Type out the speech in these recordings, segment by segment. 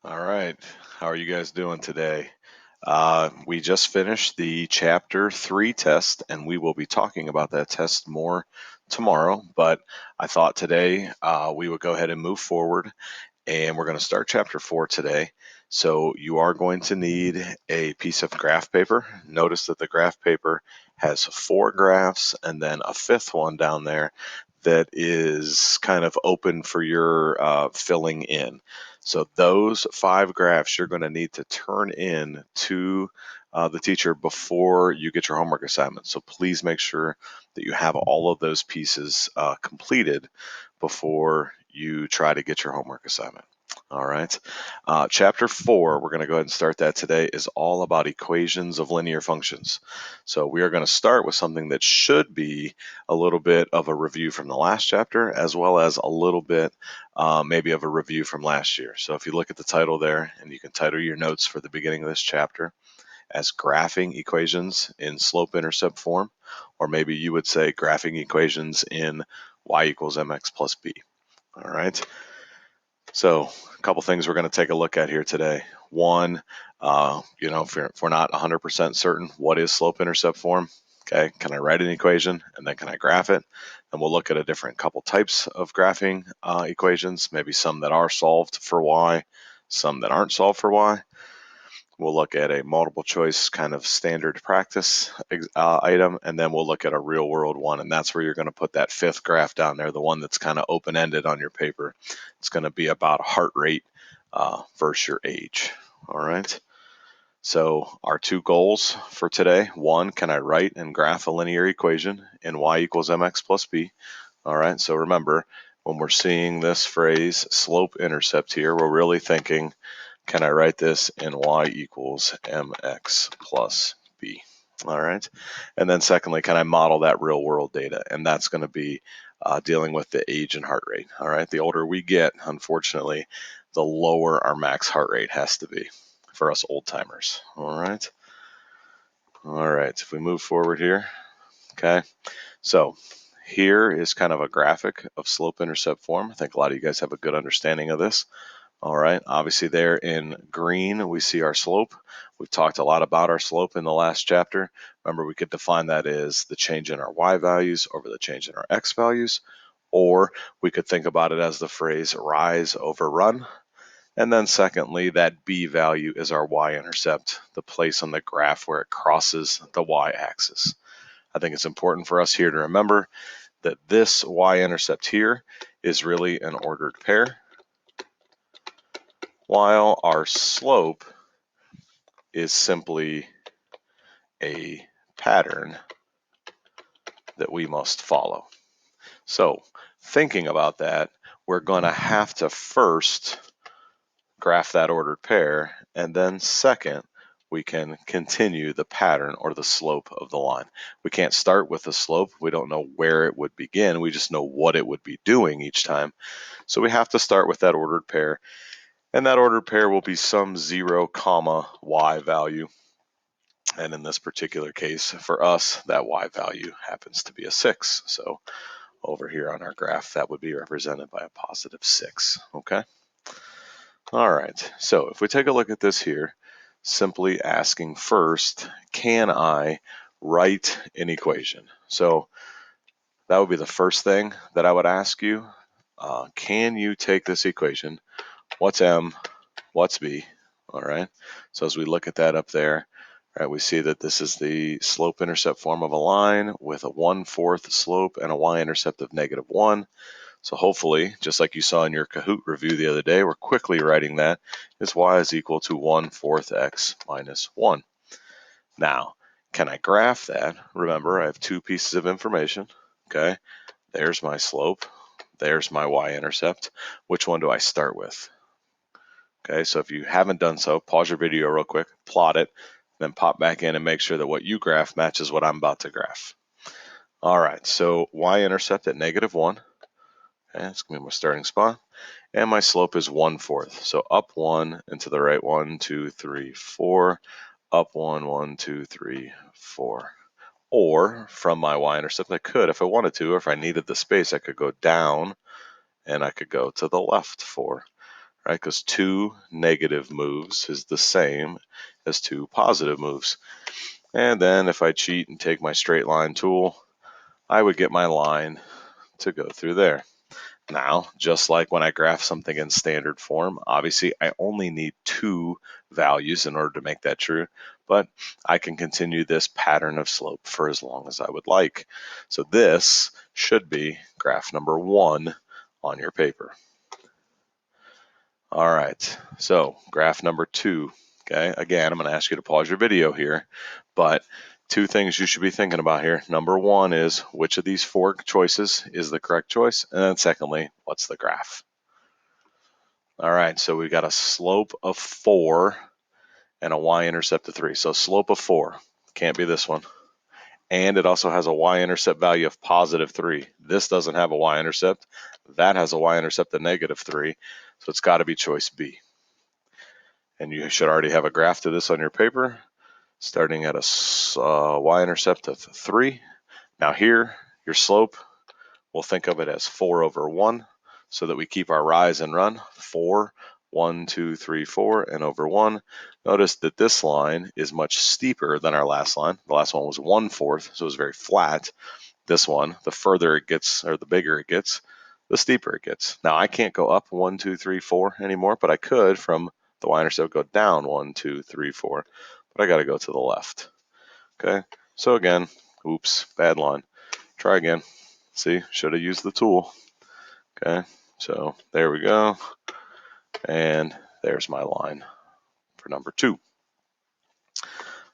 All right. How are you guys doing today? We just finished the chapter 3 test, and we will be talking about that test more tomorrow. But I thought today we would go ahead and move forward, and we're going to start chapter 4 today. So you are going to need a piece of graph paper. Notice that the graph paper has 4 graphs and then a fifth one down there that is kind of open for your filling in. So those 5 graphs you're going to need to turn in to the teacher before you get your homework assignment. So please make sure that you have all of those pieces completed before you try to get your homework assignment. All right. Chapter 4, we're going to go ahead and start that today, is all about equations of linear functions. So we are going to start with something that should be a little bit of a review from the last chapter, as well as a little bit maybe of a review from last year. So if you look at the title there, and you can title your notes for the beginning of this chapter as graphing equations in slope-intercept form, or maybe you would say graphing equations in y equals mx plus b. All right. So a couple things we're going to take a look at here today. One, if we're not 100% certain what is slope-intercept form, okay, can I write an equation and then can I graph it? And we'll look at a different couple types of graphing equations, maybe some that are solved for y, some that aren't solved for y. We'll look at a multiple choice kind of standard practice item, and then we'll look at a real world one. And that's where you're going to put that fifth graph down there, the one that's kind of open ended on your paper. It's going to be about heart rate versus your age. All right. So our 2 goals for today: 1, can I write and graph a linear equation in y equals mx plus b? All right. So remember, when we're seeing this phrase slope-intercept here, we're really thinking, can I write this in y equals mx plus b? All right. And then secondly, can I model that real world data? And that's going to be dealing with the age and heart rate. All right. The older we get, unfortunately, the lower our max heart rate has to be for us old timers. All right. All right. If we move forward here, okay. So here is kind of a graphic of slope-intercept form. I think a lot of you guys have a good understanding of this. All right, obviously there in green, we see our slope. We've talked a lot about our slope in the last chapter. Remember, we could define that as the change in our y values over the change in our x values, or we could think about it as the phrase rise over run. And then secondly, that b value is our y-intercept, the place on the graph where it crosses the y-axis. I think it's important for us here to remember that this y-intercept here is really an ordered pair, while our slope is simply a pattern that we must follow. So thinking about that, we're going to have to first graph that ordered pair, and then second, we can continue the pattern or the slope of the line. We can't start with the slope. We don't know where it would begin. We just know what it would be doing each time. So we have to start with that ordered pair. And that ordered pair will be some 0, y value. And in this particular case, for us, that y value happens to be a 6. So over here on our graph, that would be represented by a positive 6. Okay. All right. So if we take a look at this here, simply asking first, can I write an equation? So that would be the first thing that I would ask you. Can you take this equation? What's m? What's b? All right. So as we look at that up there, right, we see that this is the slope-intercept form of a line with a 1/4 slope and a y-intercept of -1. So hopefully, just like you saw in your Kahoot review the other day, we're quickly writing that as y is equal to 1/4 x minus 1. Now, can I graph that? Remember, I have 2 pieces of information. Okay, there's my slope. There's my y-intercept. Which one do I start with? Okay, so if you haven't done so, pause your video real quick, plot it, then pop back in and make sure that what you graph matches what I'm about to graph. All right, so y-intercept at -1. Okay, that's going to be my starting spot. And my slope is 1/4. So up 1 and to the right 1, 2, 3, 4. Up 1, 1, 2, 3, 4. Or from my y-intercept, I could, if I wanted to, or if I needed the space, I could go down and I could go to the left 4. right? Because 2 negative moves is the same as 2 positive moves. And then if I cheat and take my straight line tool, I would get my line to go through there. Now, just like when I graph something in standard form, obviously I only need 2 values in order to make that true, but I can continue this pattern of slope for as long as I would like. So this should be graph number 1 on your paper. All right, so graph number 2. Okay, again, I'm going to ask you to pause your video here, but 2 things you should be thinking about here. Number 1 is which of these 4 choices is the correct choice, and then secondly, what's the graph? All right, so we've got a slope of 4 and a y-intercept of 3. So slope of 4 can't be this one, and it also has a y-intercept value of positive 3. This doesn't have a y-intercept. That has a y-intercept of negative 3, so it's got to be choice B. And you should already have a graph to this on your paper, starting at a y-intercept of 3. Now here, your slope, we'll think of it as 4 over 1, so that we keep our rise and run. 4, 1, 2, 3, 4, and over 1. Notice that this line is much steeper than our last line. The last one was 1/4, so it was very flat. This one, the further it gets, or the bigger it gets, the steeper it gets. Now I can't go up 1, 2, 3, 4 anymore, but I could from the y-intercept go down 1, 2, 3, 4, but I got to go to the left. Okay, so again, oops, bad line. Try again. See, should have used the tool. Okay, so there we go, and there's my line for number 2.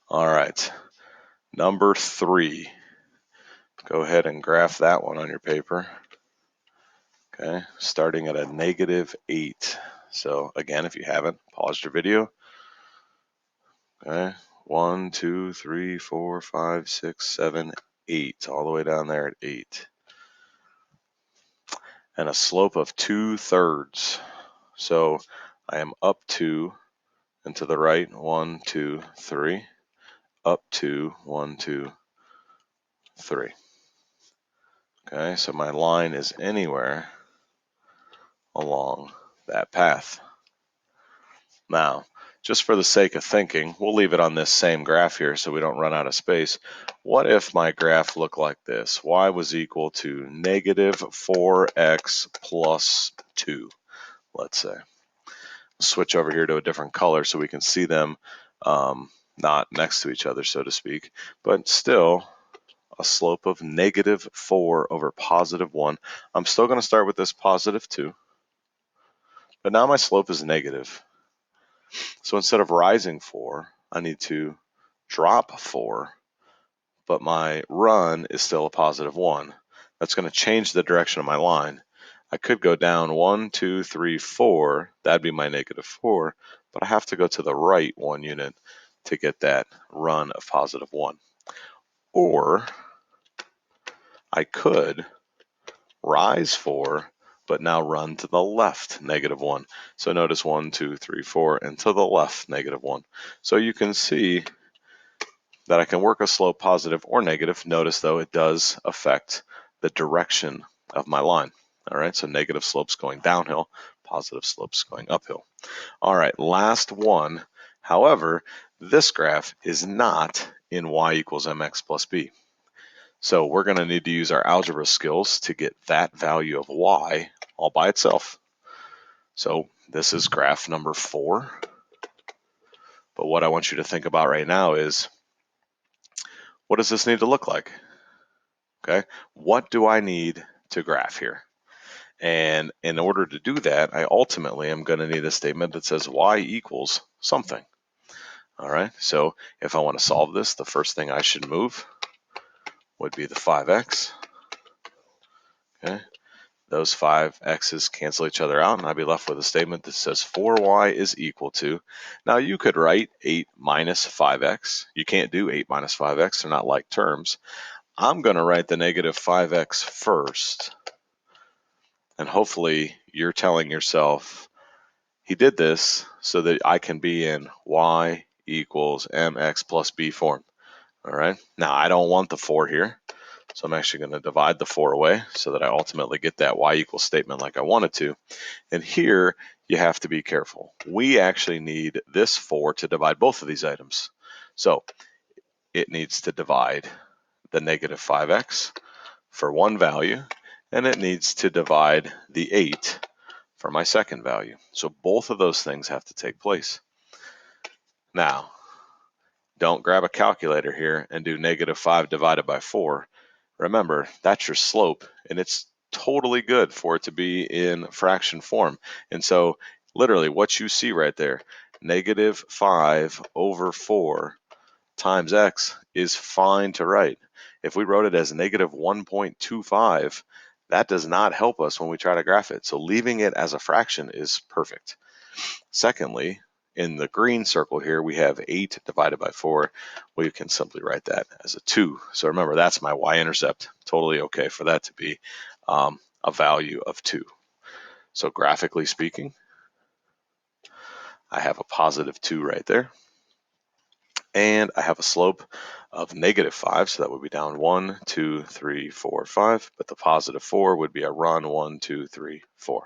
All right, number 3. Go ahead and graph that one on your paper. Okay, starting at a -8. So again, if you haven't, pause your video. Okay, 1, 2, 3, 4, 5, 6, 7, 8, all the way down there at 8. And a slope of 2/3. So I am up 2 and to the right, 1, 2, 3, up 2, 1, 2, 3. Okay, so my line is anywhere along that path. Now, just for the sake of thinking, we'll leave it on this same graph here so we don't run out of space. What if my graph looked like this? Y was equal to -4x plus 2, let's say. Switch over here to a different color so we can see them not next to each other, so to speak, but still a slope of -4 over +1. I'm still going to start with this +2, but now my slope is negative. So instead of rising 4, I need to drop 4, but my run is still a +1. That's going to change the direction of my line. I could go down 1, 2, 3, 4. That'd be my -4, but I have to go to the right 1 unit to get that run of +1. Or I could rise 4, but now run to the left -1. So notice 1, 2, 3, 4, and to the left -1. So you can see that I can work a slope positive or negative. Notice though it does affect the direction of my line. All right, so negative slopes going downhill, positive slopes going uphill. All right, last one. However, this graph is not in y equals mx plus b. So we're going to need to use our algebra skills to get that value of y all by itself. So this is graph number 4. But what I want you to think about right now is, what does this need to look like? Okay, what do I need to graph here? And in order to do that, I ultimately am going to need a statement that says y equals something. All right, so if I want to solve this, the first thing I should move would be the 5x. Okay, those 5x's cancel each other out, and I'd be left with a statement that says 4y is equal to, now you could write 8 minus 5x. You can't do 8 minus 5x, they're not like terms. I'm going to write the -5x first, and hopefully you're telling yourself, he did this so that I can be in y equals mx plus b form. All right, now I don't want the 4 here, so I'm actually going to divide the 4 away so that I ultimately get that y equals statement like I wanted to. And here you have to be careful. We actually need this 4 to divide both of these items. So it needs to divide the negative 5x for one value, and it needs to divide the 8 for my second value. So both of those things have to take place. Now, don't grab a calculator here and do negative 5 divided by 4. Remember, that's your slope, and it's totally good for it to be in fraction form. And so literally what you see right there, negative 5 over 4 times x is fine to write. If we wrote it as negative 1.25, that does not help us when we try to graph it. So leaving it as a fraction is perfect. Secondly, in the green circle here, we have 8 divided by 4. We can simply write that as a 2. So remember, that's my y-intercept. Totally okay for that to be a value of 2. So graphically speaking, I have a positive 2 right there. And I have a slope of negative 5, so that would be down 1, 2, 3, 4, 5. But the positive 4 would be a run 1, 2, 3, 4.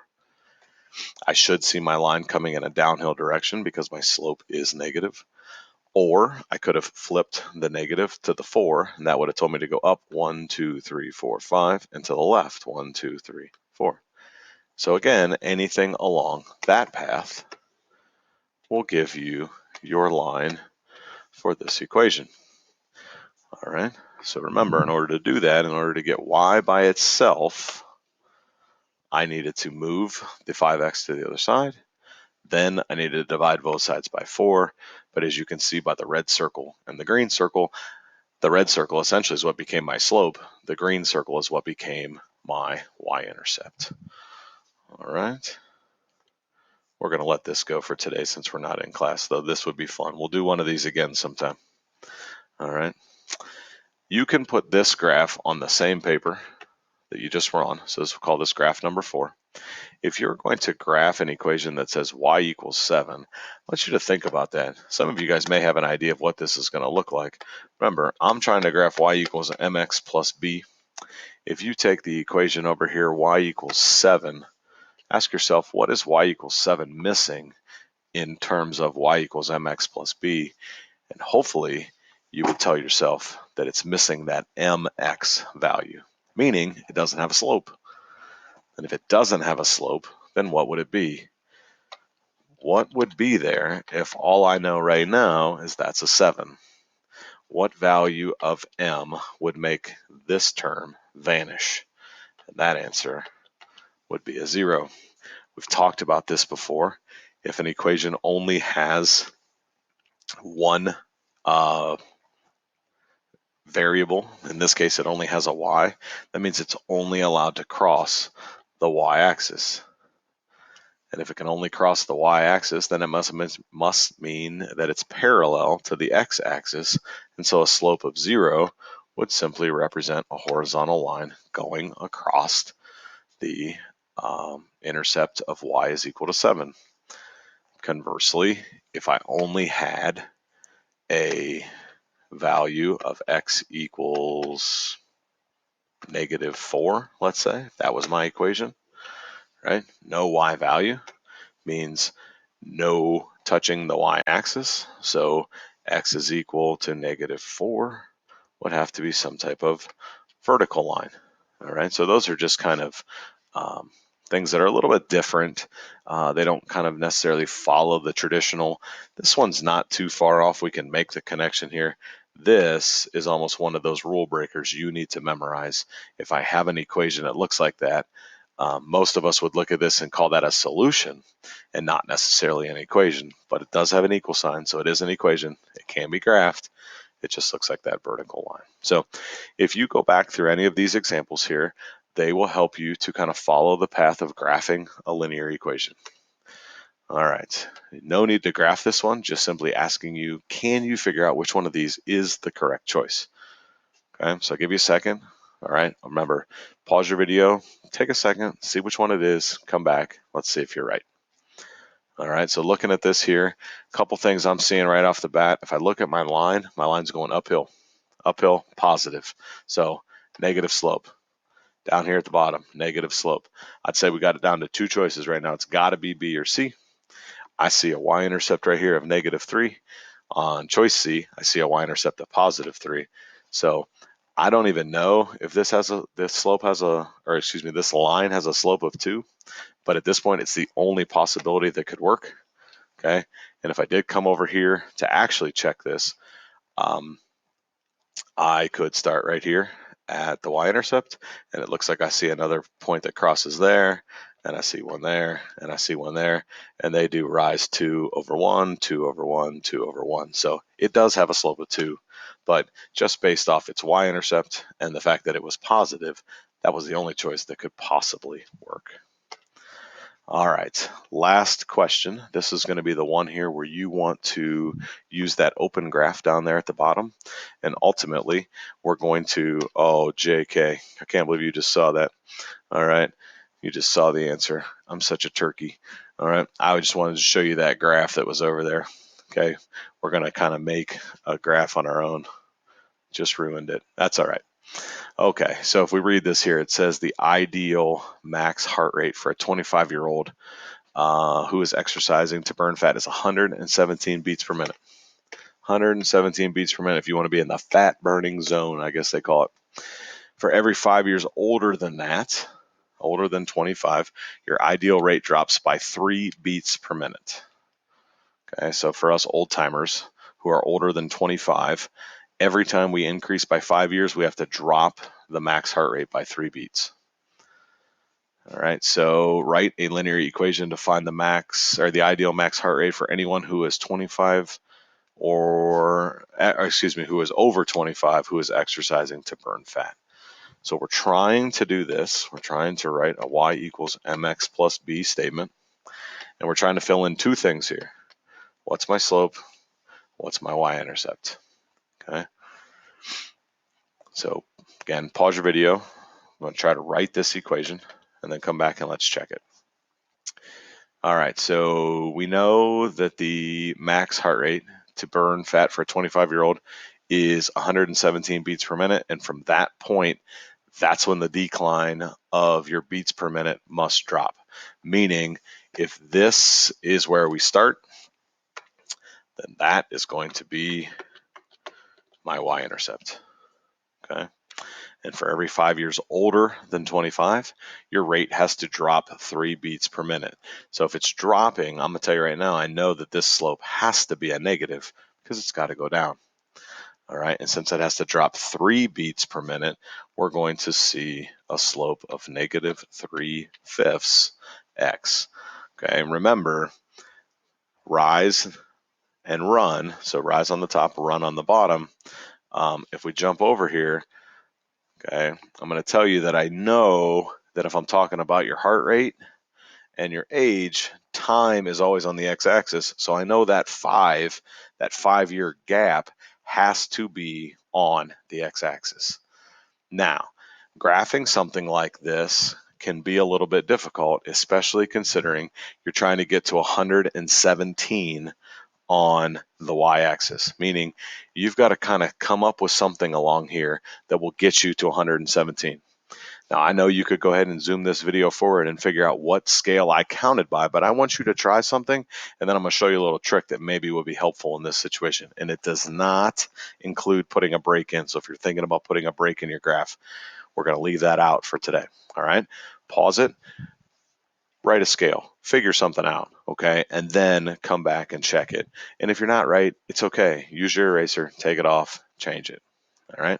I should see my line coming in a downhill direction because my slope is negative. Or I could have flipped the negative to the 4, and that would have told me to go up 1, 2, 3, 4, 5, and to the left 1, 2, 3, 4. So again, anything along that path will give you your line for this equation. All right, so remember, in order to do that, in order to get y by itself, I needed to move the 5x to the other side. Then I needed to divide both sides by 4. But as you can see by the red circle and the green circle, the red circle essentially is what became my slope. The green circle is what became my y-intercept. All right. We're going to let this go for today since we're not in class, though this would be fun. We'll do one of these again sometime. All right. You can put this graph on the same paper that you just were on. So we'll call this graph number 4. If you're going to graph an equation that says y equals 7, I want you to think about that. Some of you guys may have an idea of what this is going to look like. Remember, I'm trying to graph y equals mx plus b. If you take the equation over here, y equals 7, ask yourself, what is y equals 7 missing in terms of y equals mx plus b? And hopefully you would tell yourself that it's missing that mx value, meaning it doesn't have a slope. And if it doesn't have a slope, then what would it be? What would be there if all I know right now is that's a 7? What value of m would make this term vanish? And that answer would be a 0. We've talked about this before. If an equation only has one variable, in this case it only has a y, that means it's only allowed to cross the y-axis. And if it can only cross the y-axis, then it must mean that it's parallel to the x-axis, and so a slope of 0 would simply represent a horizontal line going across the intercept of y is equal to 7. Conversely, if I only had a value of x equals negative 4, let's say, that was my equation, right? No y value means no touching the y-axis, so x is equal to negative 4 would have to be some type of vertical line. All right, so those are just kind of things that are a little bit different. They don't kind of necessarily follow the traditional. This one's not too far off. We can make the connection here. This is almost one of those rule breakers you need to memorize. If I have an equation that looks like that, most of us would look at this and call that a solution and not necessarily an equation, but it does have an equal sign, so it is an equation. It can be graphed. It just looks like that vertical line. So if you go back through any of these examples here, they will help you to kind of follow the path of graphing a linear equation. All right, no need to graph this one, just simply asking you, can you figure out which one of these is the correct choice? Okay, so I'll give you a second. All right, remember, pause your video, take a second, see which one it is, come back, let's see if you're right. All right, so looking at this here, a couple things I'm seeing right off the bat. If I look at my line's going uphill, positive, so negative slope. Down here at the bottom, negative slope. I'd say we got it down to two choices right now. It's got to be B or C. I see a y-intercept right here of -3. On choice C, I see a y-intercept of +3. So I don't even know if this slope has a, or excuse me, this line has a slope of 2. But at this point, it's the only possibility that could work. Okay. And if I did come over here to actually check this, I could start right here at the y-intercept, and it looks like I see another point that crosses there, and I see one there, and I see one there, and they do rise 2/1, 2/1, 2/1. So it does have a slope of 2, but just based off its y-intercept and the fact that it was positive, that was the only choice that could possibly work. All right, last question. This is going to be the one here where you want to use that open graph down there at the bottom. And ultimately, we're going to, oh, JK, I can't believe you just saw that. All right, you just saw the answer. I'm such a turkey. All right, I just wanted to show you that graph that was over there. Okay, we're going to kind of make a graph on our own. Just ruined it. That's all right. Okay, so if we read this here, it says the ideal max heart rate for a 25-year-old who is exercising to burn fat is 117 beats per minute. 117 beats per minute if you want to be in the fat burning zone, I guess they call it. For every 5 years older than that, older than 25, your ideal rate drops by 3 beats per minute. Okay, so for us old timers who are older than 25, every time we increase by 5 years, we have to drop the max heart rate by 3 beats. All right, so write a linear equation to find the max or the ideal max heart rate for anyone who is 25 or excuse me, who is over 25 who is exercising to burn fat. So we're trying to do this. We're trying to write a y equals mx plus b statement, and we're trying to fill in two things here. What's my slope? What's my y-intercept? Okay. So again, pause your video. I'm going to try to write this equation and then come back and let's check it. All right, so we know that the max heart rate to burn fat for a 25-year-old is 117 beats per minute. And from that point, that's when the decline of your beats per minute must drop. Meaning, if this is where we start, then that is going to be my y-intercept. Okay. And for every 5 years older than 25, your rate has to drop 3 beats per minute. So if it's dropping, I'm going to tell you right now, I know that this slope has to be a negative because it's got to go down. All right, and since it has to drop 3 beats per minute, we're going to see a slope of -3/5 x. Okay, and remember, rise and run. So rise on the top, run on the bottom. If we jump over here, okay, I'm going to tell you that I know that if I'm talking about your heart rate and your age, time is always on the x-axis. So I know that 5-year gap has to be on the x-axis. Now, graphing something like this can be a little bit difficult, especially considering you're trying to get to 117 on the y-axis, meaning you've got to kind of come up with something along here that will get you to 117. Now, I know you could go ahead and zoom this video forward and figure out what scale I counted by, but I want you to try something, and then I'm going to show you a little trick that maybe will be helpful in this situation. And it does not include putting a break in. So if you're thinking about putting a break in your graph, we're going to leave that out for today. All right, pause it, write a scale, figure something out, okay, and then come back and check it. And if you're not right, it's okay. Use your eraser, take it off, change it. All right.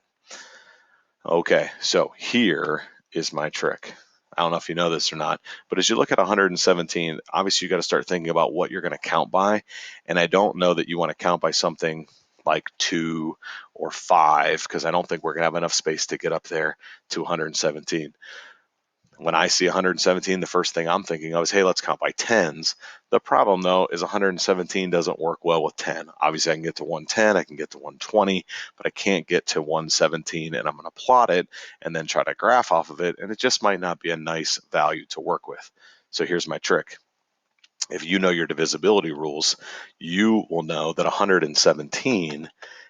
Okay, so here is my trick. I don't know if you know this or not, but as you look at 117, obviously you got to start thinking about what you're going to count by. And I don't know that you want to count by something like 2 or 5, because I don't think we're going to have enough space to get up there to 117. When I see 117, the first thing I'm thinking of is, hey, let's count by tens. The problem, though, is 117 doesn't work well with 10. Obviously, I can get to 110, I can get to 120, but I can't get to 117, and I'm going to plot it and then try to graph off of it, and it just might not be a nice value to work with. So here's my trick. If you know your divisibility rules, you will know that 117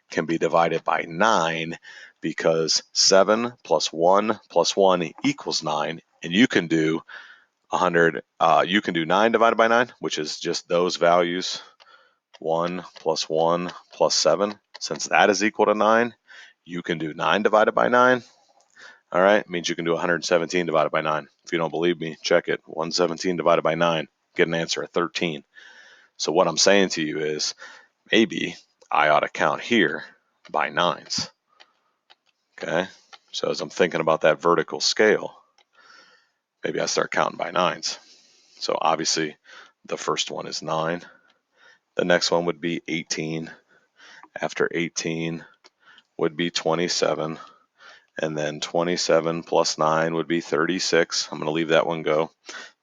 can be divided by 9 because 7 plus 1 plus 1 equals 9, and you can do 100. You can do 9 divided by 9, which is just those values, 1 plus 7. Since that is equal to 9, you can do 9 divided by 9. All right, it means you can do 117 divided by 9. If you don't believe me, check it. 117 divided by 9, get an answer of 13. So what I'm saying to you is maybe I ought to count here by 9s. Okay, so as I'm thinking about that vertical scale, maybe I start counting by 9s. So obviously the first one is 9. The next one would be 18. After 18 would be 27. And then 27 plus 9 would be 36. I'm going to leave that one go.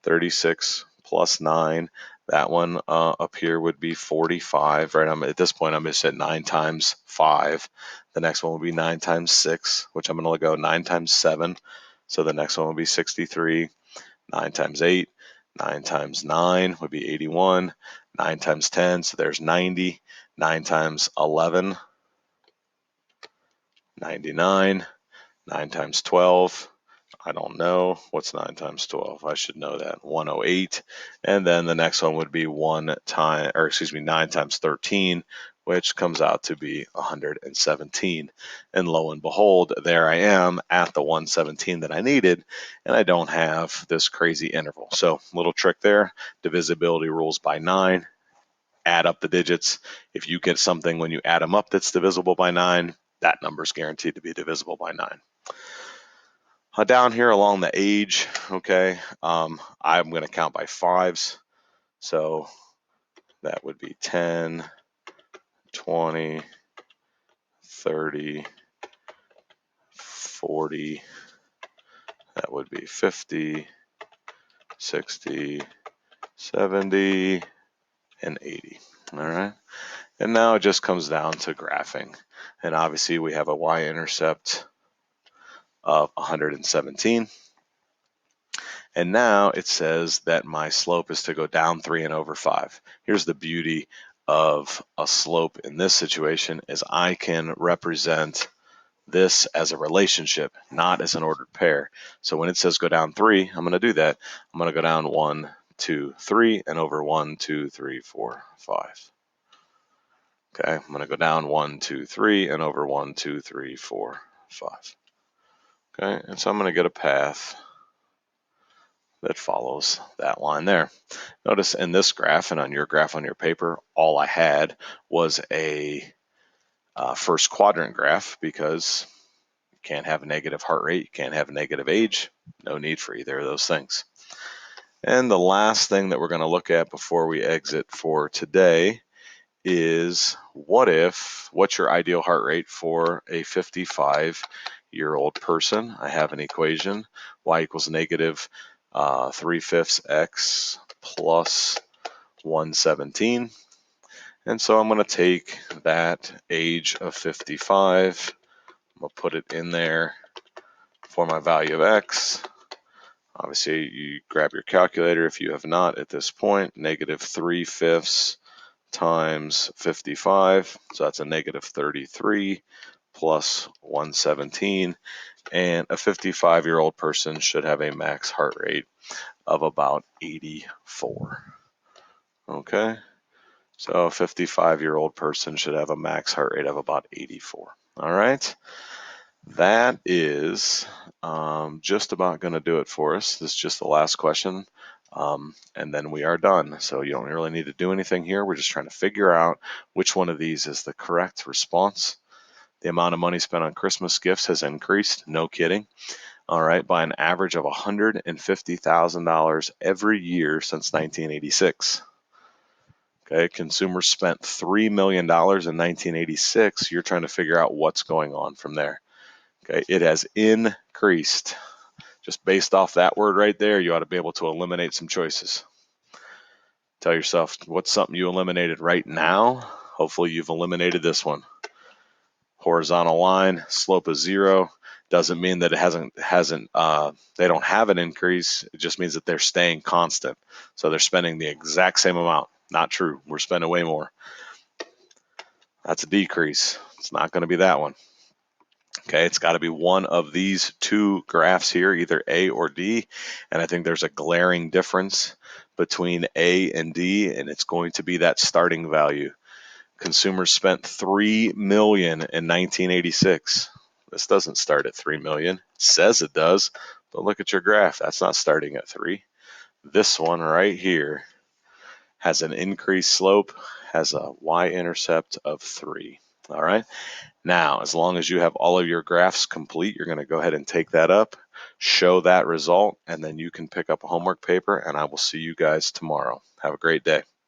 36 plus 9. That one up here would be 45. Right? At this point, I'm just at 9 times 5. The next one would be 9 times 6, which I'm going to go 9 times 7. So the next one would be 63. 9 times 8. 9 times 9 would be 81. 9 times 10, so there's 90. 9 times 11, 99. 9 times 12, I don't know. What's 9 times 12? I should know that. 108. And then the next one would be 9 times 13, which comes out to be 117. And lo and behold, there I am at the 117 that I needed, and I don't have this crazy interval. So little trick there, divisibility rules by 9. Add up the digits. If you get something when you add them up that's divisible by 9, that number is guaranteed to be divisible by 9. Down here along the age, okay, I'm going to count by 5s. So that would be 10, 20, 30, 40. That would be 50, 60, 70, and 80. All right. And now it just comes down to graphing. And obviously we have a y-intercept of 117. And now it says that my slope is to go down 3 and over 5. Here's the beauty of a slope in this situation is I can represent this as a relationship, not as an ordered pair. So when it says go down 3, I'm going to do that. I'm going to go down 1, 2, 3, and over 1, 2, 3, 4, 5. Okay, I'm going to go down 1, 2, 3, and over 1, 2, 3, 4, 5. Okay, and so I'm going to get a path that follows that line there. Notice in this graph and on your graph on your paper, all I had was a first quadrant graph because you can't have a negative heart rate, you can't have a negative age, no need for either of those things. And the last thing that we're going to look at before we exit for today is what's your ideal heart rate for a 55-year-old person? I have an equation, y equals negative 3/5 x plus 117. And so I'm going to take that age of 55, I'm going to put it in there for my value of x. Obviously, you grab your calculator if you have not at this point. Negative 3/5 times 55, so that's a negative 33 plus 117. And a 55-year-old person should have a max heart rate of about 84. Okay, so a 55-year-old person should have a max heart rate of about 84. All right, that is just about going to do it for us. This is just the last question, and then we are done. So you don't really need to do anything here. We're just trying to figure out which one of these is the correct response. The amount of money spent on Christmas gifts has increased, no kidding. All right, by an average of $150,000 every year since 1986. Okay, consumers spent $3 million in 1986. You're trying to figure out what's going on from there. Okay, it has increased. Just based off that word right there, you ought to be able to eliminate some choices. Tell yourself, what's something you eliminated right now? Hopefully you've eliminated this one. Horizontal line, slope is 0. Doesn't mean that it they don't have an increase. It just means that they're staying constant. So they're spending the exact same amount. Not true. We're spending way more. That's a decrease. It's not going to be that one. Okay, it's got to be one of these two graphs here, either A or D. And I think there's a glaring difference between A and D, and it's going to be that starting value. Consumers spent $3 million in 1986. This doesn't start at 3 million. It says it does, but look at your graph. That's not starting at 3. This one right here has an increased slope, has a y-intercept of 3. All right. Now, as long as you have all of your graphs complete, you're going to go ahead and take that up, show that result, and then you can pick up a homework paper, and I will see you guys tomorrow. Have a great day.